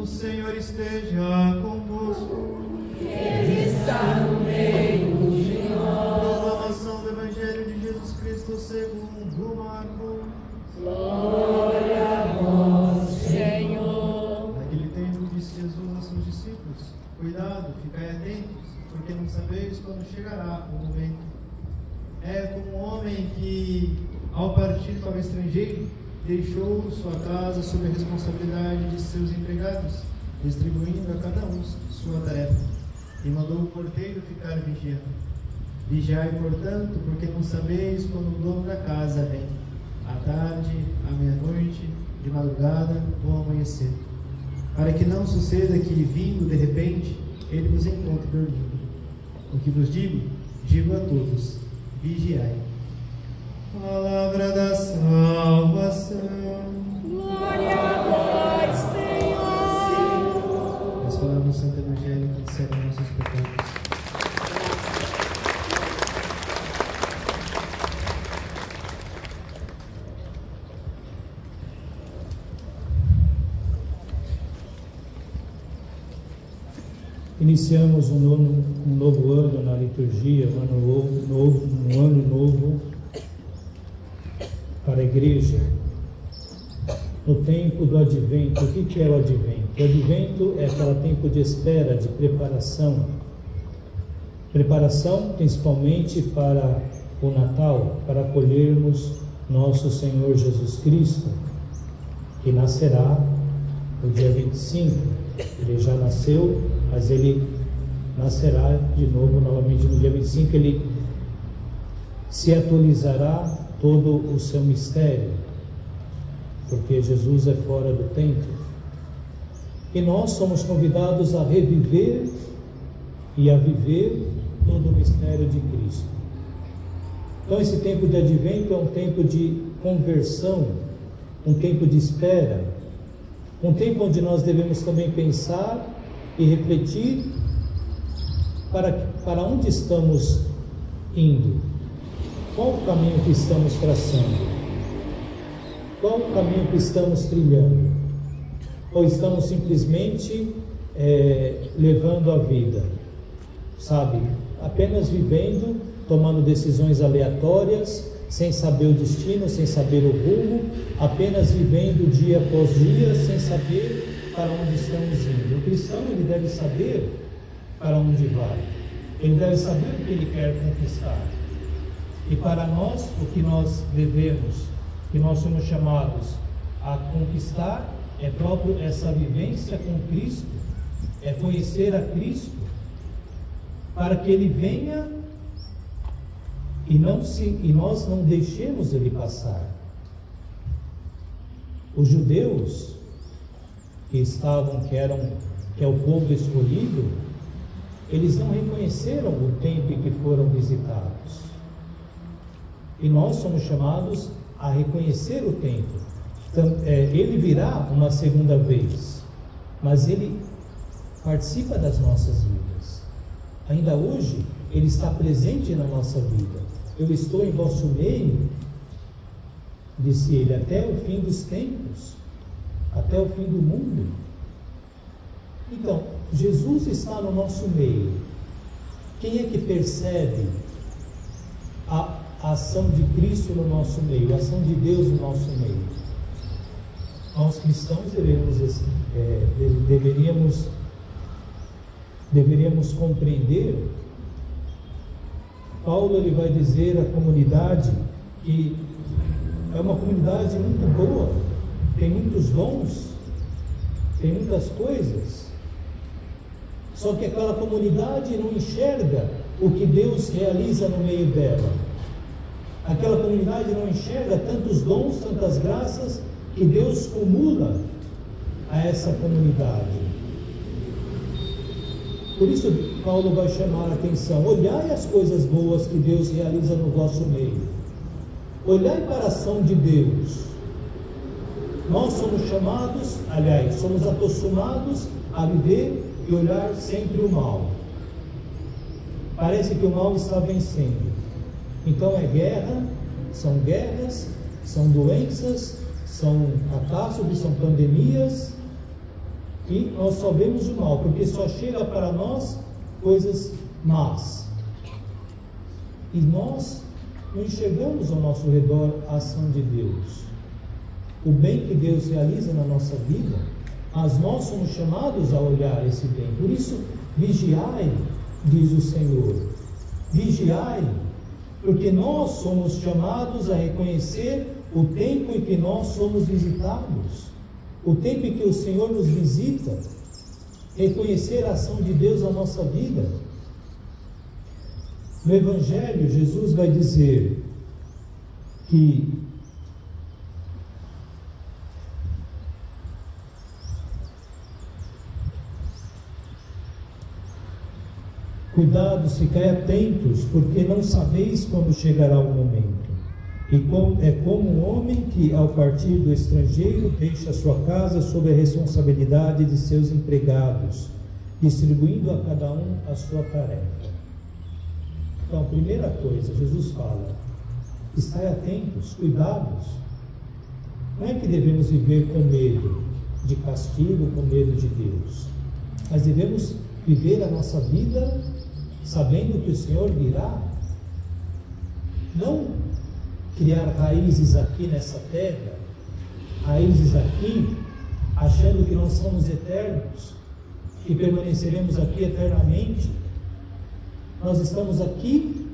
O Senhor esteja convosco. Ele está no meio de nós. Proclamação do Evangelho de Jesus Cristo segundo Marcos. Glória a vós, Senhor. Naquele tempo disse Jesus a seus discípulos: Cuidado, ficai atentos, porque não sabeis quando chegará o momento. É como um homem que, ao partir para o estrangeiro, deixou sua casa sob a responsabilidade de seus empregados, distribuindo a cada um sua tarefa, e mandou o porteiro ficar vigiando. Vigiai, portanto, porque não sabeis quando o dono da casa vem, à tarde, à meia-noite, de madrugada ou ao amanhecer, para que não suceda que, vindo de repente, ele vos encontre dormindo. O que vos digo, digo a todos: vigiai. Palavra da salvação. Glória a vós, Senhor. Nós falamos no Santo Evangelho que disseram nossos pecados. Iniciamos um novo ano na liturgia, um ano novo para a igreja, no tempo do advento. O que é o advento? O advento é aquele tempo de espera, de preparação principalmente para o Natal, para acolhermos nosso Senhor Jesus Cristo, que nascerá no dia 25. Ele já nasceu, mas ele nascerá de novo, novamente no dia 25. Ele se atualizará todo o seu mistério, porque Jesus é fora do templo, e nós somos convidados a reviver e a viver todo o mistério de Cristo. Então esse tempo de advento é um tempo de conversão, um tempo de espera, um tempo onde nós devemos também pensar e refletir para onde estamos indo. Qual o caminho que estamos traçando? Qual o caminho que estamos trilhando? Ou estamos simplesmente levando a vida, sabe? Apenas vivendo, tomando decisões aleatórias, sem saber o destino, sem saber o rumo, apenas vivendo dia após dia, sem saber para onde estamos indo. O cristão, ele deve saber para onde vai. Ele deve saber o que ele quer conquistar. E para nós, o que nós devemos, que nós somos chamados a conquistar, é próprio essa vivência com Cristo, é conhecer a Cristo, para que Ele venha e nós não deixemos Ele passar. Os judeus que é o povo escolhido, eles não reconheceram o templo que foram visitados. E nós somos chamados a reconhecer o templo. Então, ele virá uma segunda vez, mas ele participa das nossas vidas. Ainda hoje, ele está presente na nossa vida. Eu estou em vosso meio, disse ele, até o fim dos tempos, até o fim do mundo. Então, Jesus está no nosso meio. Quem é que percebe a ação de Cristo no nosso meio, a ação de Deus no nosso meio? Nós cristãos deveríamos compreender. Paulo, ele vai dizer à comunidade que é uma comunidade muito boa, tem muitos dons, tem muitas coisas, só que aquela comunidade não enxerga o que Deus realiza no meio dela. Aquela comunidade não enxerga tantos dons, tantas graças que Deus cumula a essa comunidade. Por isso Paulo vai chamar a atenção: olhai as coisas boas que Deus realiza no vosso meio, olhai para a ação de Deus. Nós somos chamados, aliás, somos acostumados a viver e olhar sempre o mal. Parece que o mal está vencendo. Então é guerra, são doenças, são catástrofes, são pandemias, E nós só vemos o mal, porque só chega para nós coisas más. E nós não enxergamos ao nosso redor a ação de Deus, o bem que Deus realiza na nossa vida, mas nós somos chamados a olhar esse bem. Por isso, vigiai, diz o Senhor, vigiai, porque nós somos chamados a reconhecer o tempo em que nós somos visitados, o tempo em que o Senhor nos visita, reconhecer a ação de Deus na nossa vida. No Evangelho, Jesus vai dizer que cuidados, ficai atentos, porque não sabeis quando chegará o momento. E é como um homem que, ao partir do estrangeiro, deixa a sua casa sob a responsabilidade de seus empregados, distribuindo a cada um a sua tarefa. Então, primeira coisa, Jesus fala, estai atentos, cuidados. Não é que devemos viver com medo de castigo, com medo de Deus, mas devemos viver a nossa vida sabendo que o Senhor virá. Não criar raízes aqui nessa terra, raízes aqui, achando que nós somos eternos, que permaneceremos aqui eternamente. Nós estamos aqui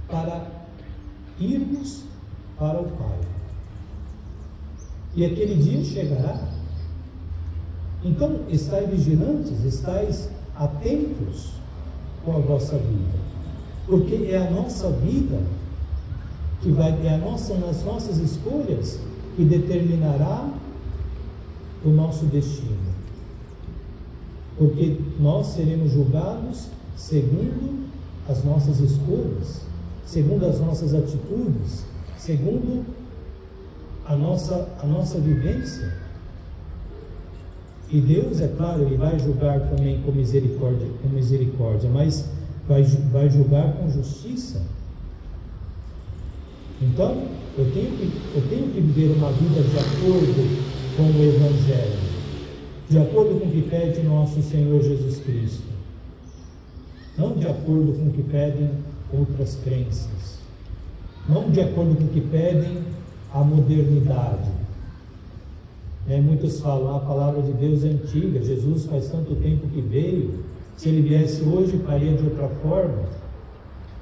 para irmos para o Pai. E aquele dia chegará. Então, estai vigilantes, estais atentos com a vossa vida. Porque é a nossa vida que vai ter nas nossas escolhas que determinará o nosso destino. Porque nós seremos julgados segundo as nossas escolhas, segundo as nossas atitudes, segundo a nossa vivência. E Deus, é claro, Ele vai julgar também com misericórdia, mas vai julgar com justiça. Então, eu tenho que viver uma vida de acordo com o Evangelho, de acordo com o que pede nosso Senhor Jesus Cristo, não de acordo com o que pedem outras crenças, não de acordo com o que pedem a modernidade. Muitos falam, a palavra de Deus é antiga, Jesus faz tanto tempo que veio, se Ele viesse hoje faria de outra forma.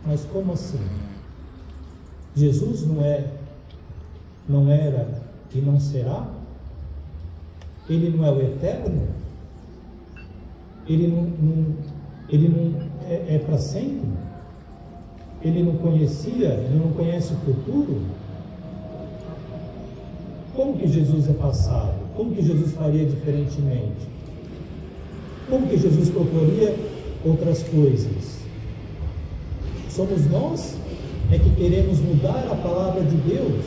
Mas como assim? Jesus não era e não será? Ele não é o eterno? Ele não é para sempre? Ele não conhece o futuro? Como que Jesus é passado? Como que Jesus faria diferentemente? Como que Jesus proporia outras coisas? Somos nós que queremos mudar a palavra de Deus.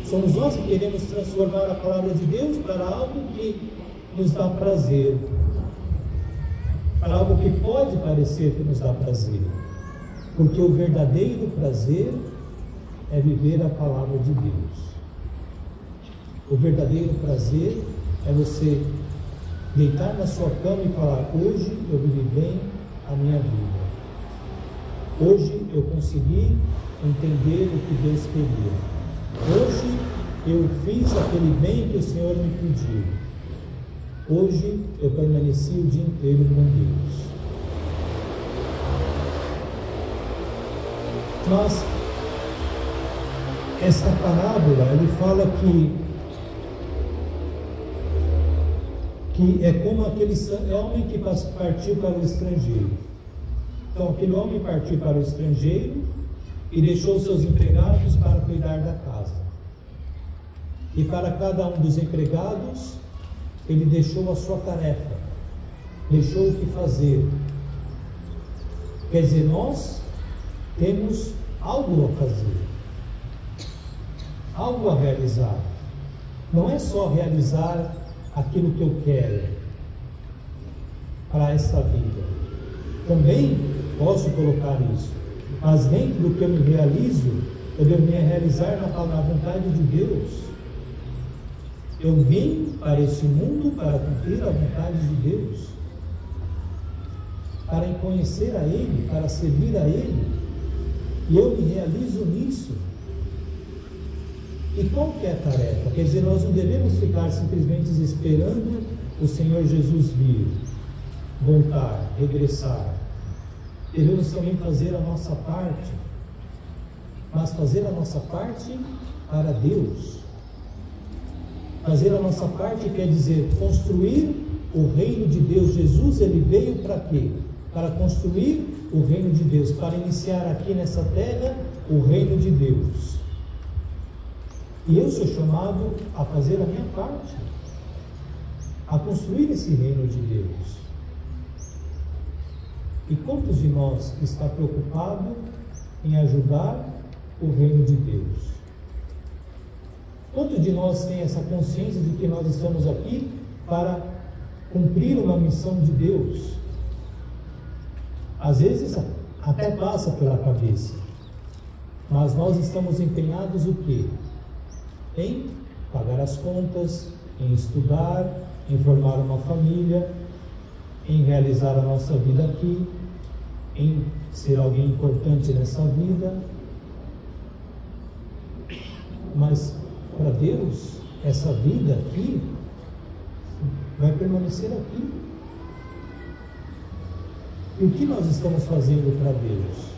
Somos nós que queremos transformar a palavra de Deus para algo que nos dá prazer, para algo que pode parecer que nos dá prazer, porque o verdadeiro prazer é viver a palavra de Deus. O verdadeiro prazer é você deitar na sua cama e falar: hoje eu vivi bem a minha vida. Hoje eu consegui entender o que Deus queria. Hoje eu fiz aquele bem que o Senhor me pediu. Hoje eu permaneci o dia inteiro com Deus. Mas esta parábola, ele fala que é como aquele homem que partiu para o estrangeiro. Então, aquele homem partiu para o estrangeiro e deixou seus empregados para cuidar da casa. E para cada um dos empregados, ele deixou a sua tarefa, deixou o que fazer. Quer dizer, nós temos algo a fazer, algo a realizar. Não é só realizar aquilo que eu quero para esta vida. Também posso colocar isso, mas dentro do que eu me realizo, eu devo me realizar na vontade de Deus. Eu vim para este mundo para cumprir a vontade de Deus, para conhecer a Ele, para servir a Ele, e eu me realizo nisso. E qual que é a tarefa? Quer dizer, nós não devemos ficar simplesmente esperando o Senhor Jesus vir, voltar, regressar. Devemos também fazer a nossa parte, mas fazer a nossa parte para Deus. Fazer a nossa parte quer dizer construir o reino de Deus. Jesus, ele veio para quê? Para construir o reino de Deus, para iniciar aqui nessa terra o reino de Deus. E eu sou chamado a fazer a minha parte, a construir esse reino de Deus. E quantos de nós está preocupado em ajudar o reino de Deus? Quantos de nós tem essa consciência de que nós estamos aqui para cumprir uma missão de Deus? Às vezes até passa pela cabeça, mas nós estamos empenhados o quê? Em pagar as contas, em estudar, em formar uma família, em realizar a nossa vida aqui, em ser alguém importante nessa vida. Mas para Deus, essa vida aqui vai permanecer aqui. E o que nós estamos fazendo para Deus?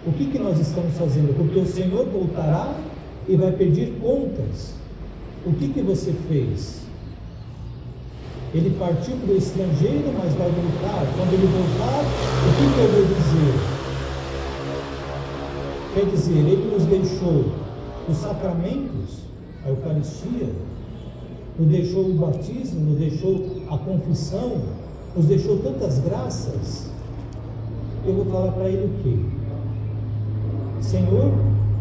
O que nós estamos fazendo? Porque o Senhor voltará e vai pedir contas. O que você fez? Ele partiu para o estrangeiro, mas vai voltar. Quando ele voltar, o que eu vou dizer? Quer dizer, ele nos deixou os sacramentos, a Eucaristia, nos deixou o batismo, nos deixou a confissão, nos deixou tantas graças. Eu vou falar para ele o quê? Senhor,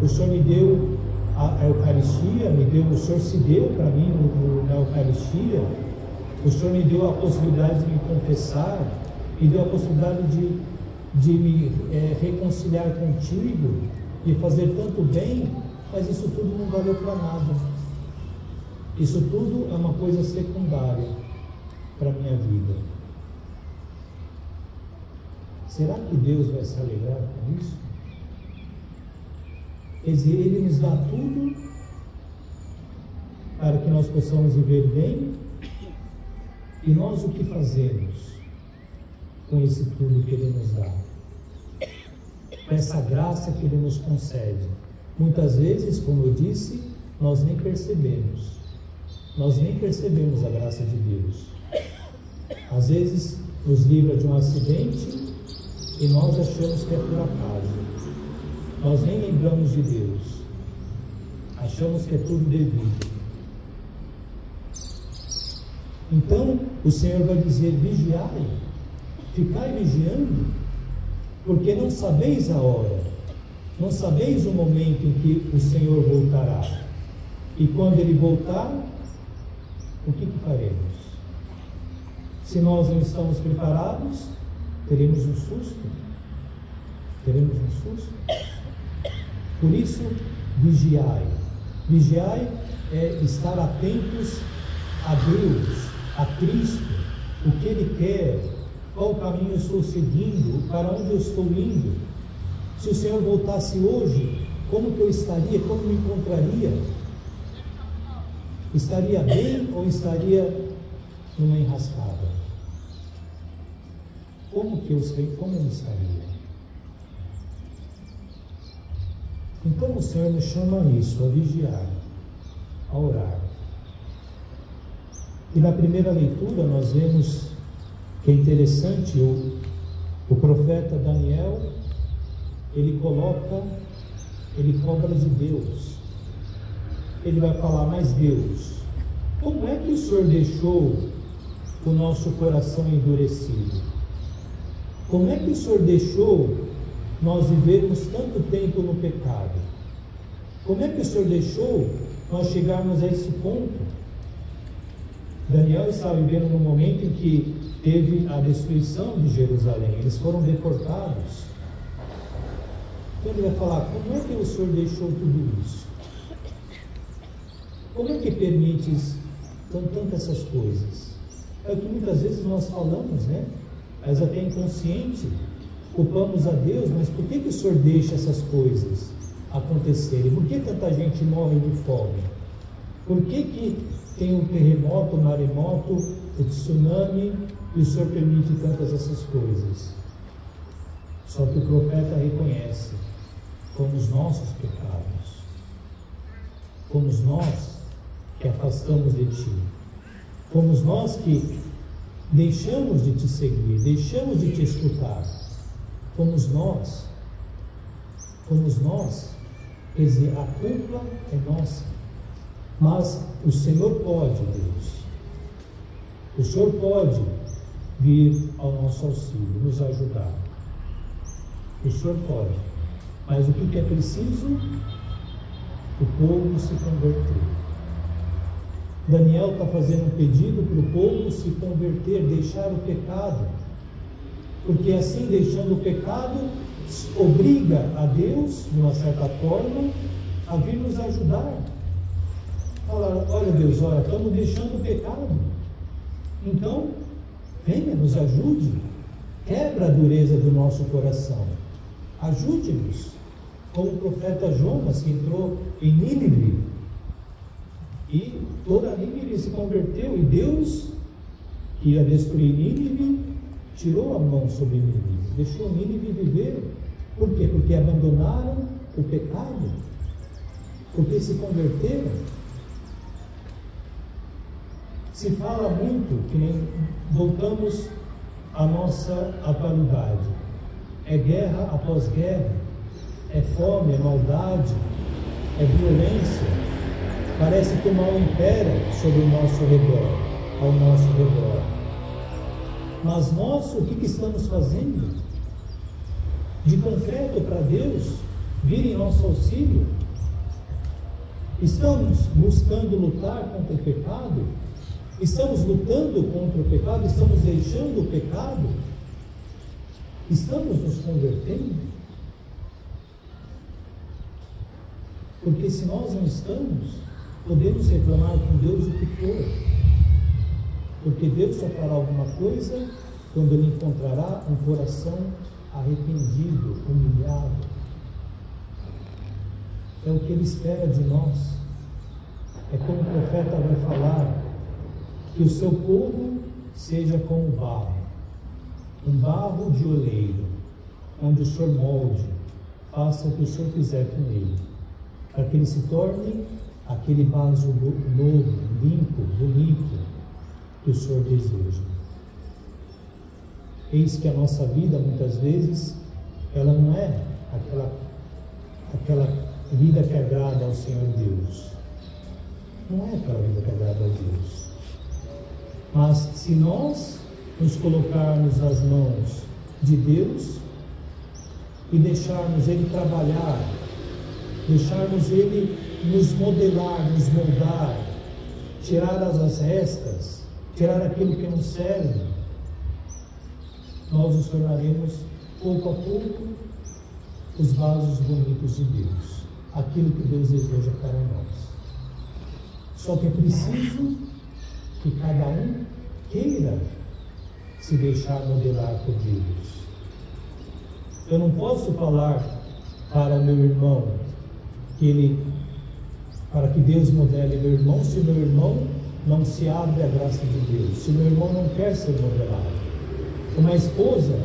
o Senhor me deu a Eucaristia, o Senhor se deu para mim na Eucaristia, o Senhor me deu a possibilidade de me confessar, me deu a possibilidade de me reconciliar contigo, de fazer tanto bem, mas isso tudo não valeu para nada. Isso tudo é uma coisa secundária para a minha vida. Será que Deus vai se alegrar com isso? Quer dizer, Ele nos dá tudo para que nós possamos viver bem, e nós o que fazemos com esse tudo que Ele nos dá? Com essa graça que Ele nos concede. Muitas vezes, como eu disse, nós nem percebemos. Nós nem percebemos a graça de Deus. Às vezes nos livra de um acidente e nós achamos que é por acaso. Nós nem lembramos de Deus. Achamos que é tudo devido. Então o Senhor vai dizer: vigiai, ficai vigiando, porque não sabeis a hora, não sabeis o momento em que o Senhor voltará. E quando Ele voltar, o que faremos? Se nós não estamos preparados, teremos um susto. Teremos um susto. Por isso, vigiai. Vigiai é estar atentos a Deus, a Cristo, o que Ele quer, qual caminho eu estou seguindo, para onde eu estou indo. Se o Senhor voltasse hoje, como que eu estaria, como me encontraria? Estaria bem ou estaria numa enrascada? Como eu estaria? Então o Senhor nos chama a isso, a vigiar, a orar. E na primeira leitura nós vemos que é interessante, o profeta Daniel, ele cobra de Deus. Ele vai falar: mas Deus, como é que o Senhor deixou o nosso coração endurecido? Como é que o Senhor deixou nós vivermos tanto tempo no pecado? Como é que o Senhor deixou nós chegarmos a esse ponto? Daniel estava vivendo num momento em que teve a destruição de Jerusalém, eles foram deportados. Então ele vai falar: como é que o Senhor deixou tudo isso? Como é que permites tantas essas coisas? É o que muitas vezes nós falamos, né? Mas até inconsciente, culpamos a Deus, mas por que o Senhor deixa essas coisas acontecerem? Por que tanta gente morre de fome? Por que tem o terremoto, o maremoto, o tsunami, e o Senhor permite tantas essas coisas? Só que o profeta reconhece, fomos nossos pecados, fomos nós que afastamos de Ti, fomos nós que deixamos de Te seguir, deixamos de Te escutar, fomos nós, quer dizer, a culpa é nossa, mas o Senhor pode, Deus, o Senhor pode vir ao nosso auxílio, nos ajudar, o Senhor pode, mas o que é preciso? O povo se converter. Daniel está fazendo um pedido para o povo se converter, deixar o pecado, porque assim, deixando o pecado, obriga a Deus, de uma certa forma, a vir nos ajudar. Falar, olha Deus, olha, estamos deixando o pecado, então venha, nos ajude, quebra a dureza do nosso coração, ajude-nos, como o profeta Jonas, que entrou em Nínive, e toda Nínive se converteu, e Deus, que ia destruir Nínive, tirou a mão sobre Nínive, deixou Nínive viver. Por quê? Porque abandonaram o pecado, porque se converteram. Se fala muito, que nem voltamos à nossa atualidade, é guerra após guerra, é fome, é maldade, é violência, parece que o mal impera sobre o nosso redor, ao nosso redor. Mas nós, o que estamos fazendo de concreto para Deus vir em nosso auxílio? Estamos buscando lutar contra o pecado? Estamos lutando contra o pecado? Estamos deixando o pecado? Estamos nos convertendo? Porque se nós não estamos, podemos reclamar com Deus o que for, porque Deus só fará alguma coisa quando Ele encontrará um coração arrependido, humilhado. É o que Ele espera de nós. É como o profeta vai falar, que o seu povo seja como barro, um barro de oleiro, onde o Senhor molde, faça o que o Senhor quiser com ele, para que ele se torne aquele vaso novo, limpo, bonito, que o Senhor deseja. Eis que a nossa vida, muitas vezes, ela não é aquela vida que agrada ao Senhor Deus. Não é aquela vida que agrada a Deus. Mas se nós nos colocarmos nas mãos de Deus e deixarmos Ele trabalhar, deixarmos Ele nos modelar, nos moldar, tirar as restas, tirar aquilo que não serve, nós nos tornaremos, pouco a pouco, os vasos bonitos de Deus, aquilo que Deus deseja para nós. Só que é preciso que cada um queira se deixar modelar por Deus. Eu não posso falar para o meu irmão para que Deus modele meu irmão, se meu irmão não se abre à graça de Deus, se meu irmão não quer ser modelado. Uma esposa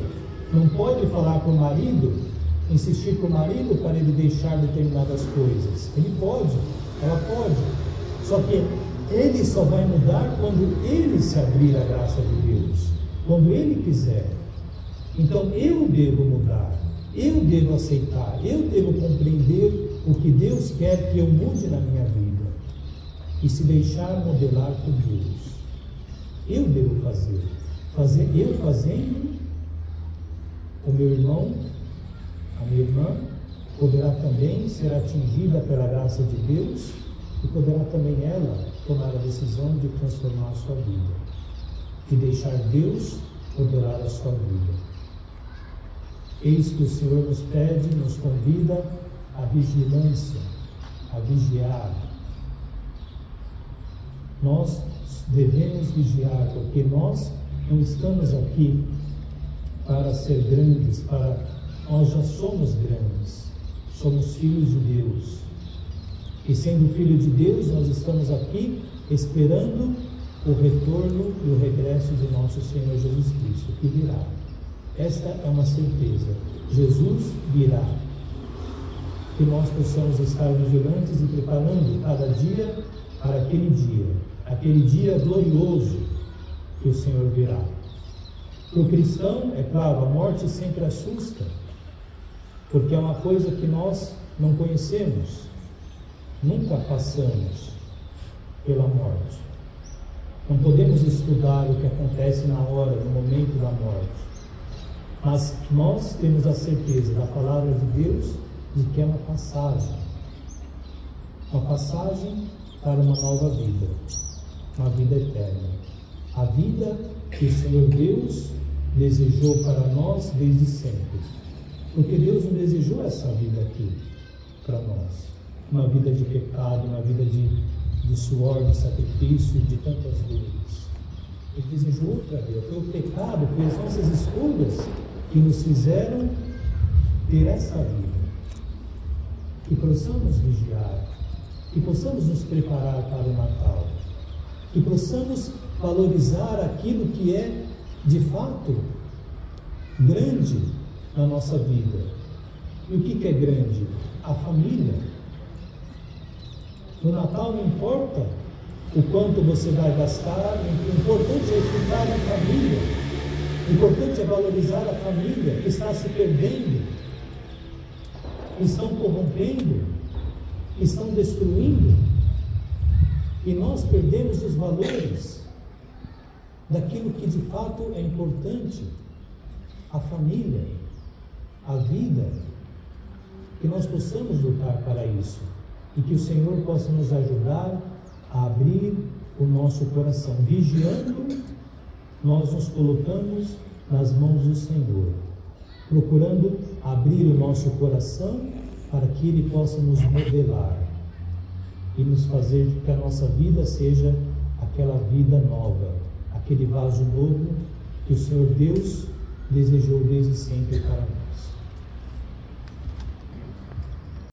não pode falar para o marido, insistir para o marido para ele deixar determinadas coisas. Ele pode, ela pode, só que ele só vai mudar quando ele se abrir à graça de Deus, quando ele quiser. Então eu devo mudar, eu devo aceitar, eu devo compreender o que Deus quer que eu mude na minha vida e se deixar modelar por Deus. Eu devo fazer. Eu fazendo, o meu irmão, a minha irmã, poderá também ser atingida pela graça de Deus e poderá também ela tomar a decisão de transformar a sua vida, de deixar Deus modelar a sua vida. Eis que o Senhor nos pede, nos convida à vigilância, a vigiar, Nós devemos vigiar, porque nós não estamos aqui para ser grandes, nós já somos grandes, somos filhos de Deus. E sendo filho de Deus, nós estamos aqui esperando o retorno e o regresso de nosso Senhor Jesus Cristo, que virá. Esta é uma certeza, Jesus virá. Que nós possamos estar vigilantes e preparando cada dia para aquele dia glorioso que o Senhor virá. Para o cristão, é claro, a morte sempre assusta, porque é uma coisa que nós não conhecemos, nunca passamos pela morte. Não podemos estudar o que acontece na hora, no momento da morte, mas nós temos a certeza da palavra de Deus de que é uma passagem para uma nova vida, uma vida eterna, a vida que o Senhor Deus desejou para nós desde sempre, porque Deus não desejou essa vida aqui para nós, uma vida de pecado, uma vida de suor, de sacrifício, de tantas dores. Ele desejou outra vida. Foi o pecado, foi as nossas escolhas que nos fizeram ter essa vida. Que possamos vigiar, que possamos nos preparar para o Natal, que possamos valorizar aquilo que é de fato grande na nossa vida. E o que é grande? A família. No Natal não importa o quanto você vai gastar, o importante é ficar em família, o importante é valorizar a família que está se perdendo, que estão corrompendo, que estão destruindo, e nós perdemos os valores daquilo que de fato é importante, a família, a vida, que nós possamos lutar para isso. E que o Senhor possa nos ajudar a abrir o nosso coração. Vigiando, nós nos colocamos nas mãos do Senhor, procurando abrir o nosso coração para que Ele possa nos modelar e nos fazer que a nossa vida seja aquela vida nova, aquele vaso novo que o Senhor Deus desejou desde sempre para nós.